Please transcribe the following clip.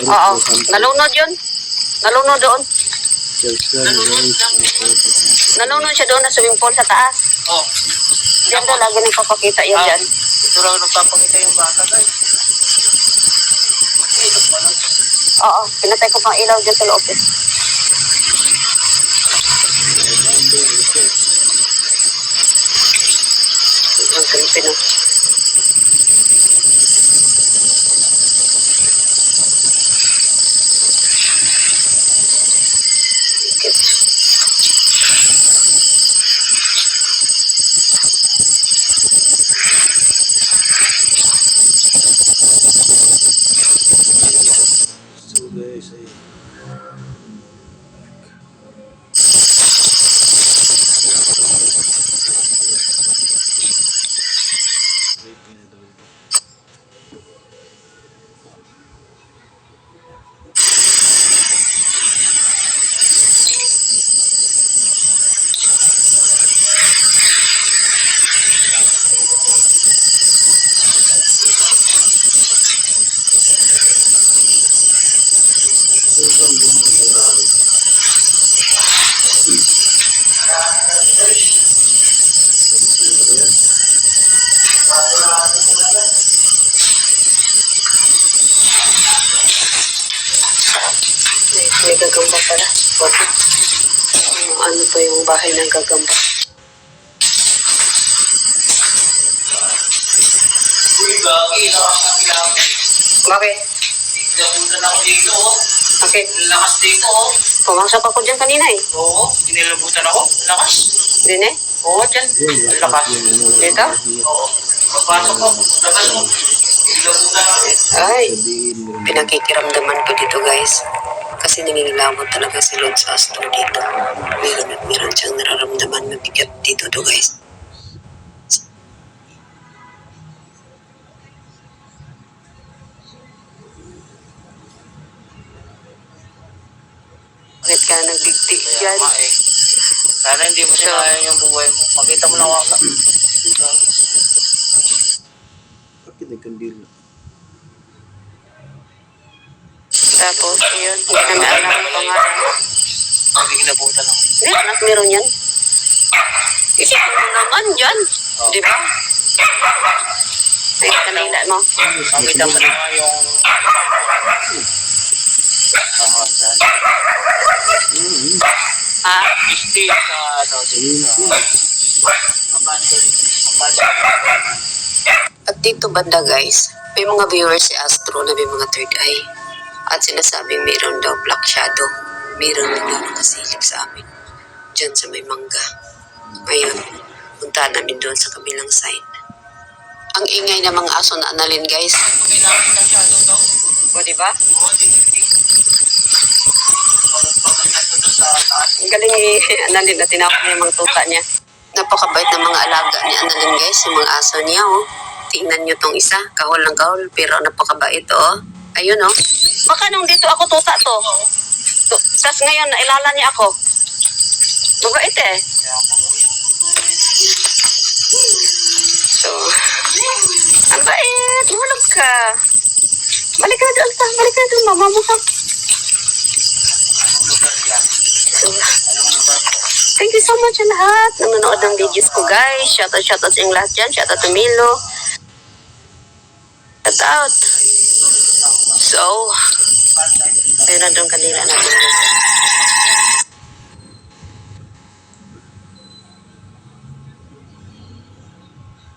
Oo. Nalunod yun. Nalunod doon. Nalunod siya doon na swimming pool sa taas. Oh. Diyan daw lagi nagpapakita yan dyan. Ito lang nagpapakita yung bata guys. Oo. Pinatay ko pang ilaw dyan sa loob. Ang Pilipino. So guys, ay wait na daw ito. May gagamba pala. Ano pa yung bahay ng gagamba? Uy, gagi. Lakas ng bilang. Bakit? Pinapunta na ako dito oh. Bakit? Lakas dito oh. Pumasok ako dyan kanina eh. Oo. Pinilabutan ako. Lakas. Din eh. Oo, dyan. Ang lakas. Dito? Oo. Pagpasok ko. Labas mo. Pinilabutan ako eh. Ay. Sabihin mo rin. Pinakikiramdaman ko dito guys. Kasi nangingilabot talaga si Lord sa Astro dito. Meron siyang nararamdaman na bigat dito to guys. Bakit ka nagbigti Kaya dyan? nga eh. Sana hindi mo sinayang yung buhay mo. Makita mo lang ako. Bakit nagkandil? Tapos yun, hindi namin alam ang pangalan. Hindi kinabutan ako. Hindi, anak meron yan. Isipin mo naman dyan. Di ba? Ay, kanila mo. Makita mo na yung... Sana. Ha? Stay sa ano. At dito banda guys, may mga viewers si Astro na may mga third eye. At sinasabing mayroon daw black shadow. Mayroon na daw nakasilip sa amin. Diyan sa may mangga. Ngayon, punta namin doon sa kabilang side. Ang ingay ng mga aso na analin guys. Kailangan ng shadow daw. O diba? Oo, Ang galing ni Annalyn na tinawag niya yung mga tuta niya. Napakabait ng mga alaga ni Annalyn guys, yung mga aso niya oh. Tingnan niyo tong isa, kahol ng kahol, pero napakabait oh. Ayun oh. Baka nung dito ako tuta to. Tapos ngayon, nailala niya ako. Mabait eh. So, ang bait, mahulog ka. Balik ka doon sa, balik ka doon, mama mo ka. So, thank you so much sa lahat ng nanonood ng videos ko guys. Shoutout sa inyong lahat dyan. Shoutout to Milo. Shoutout. So, ayun na doon kanila natin.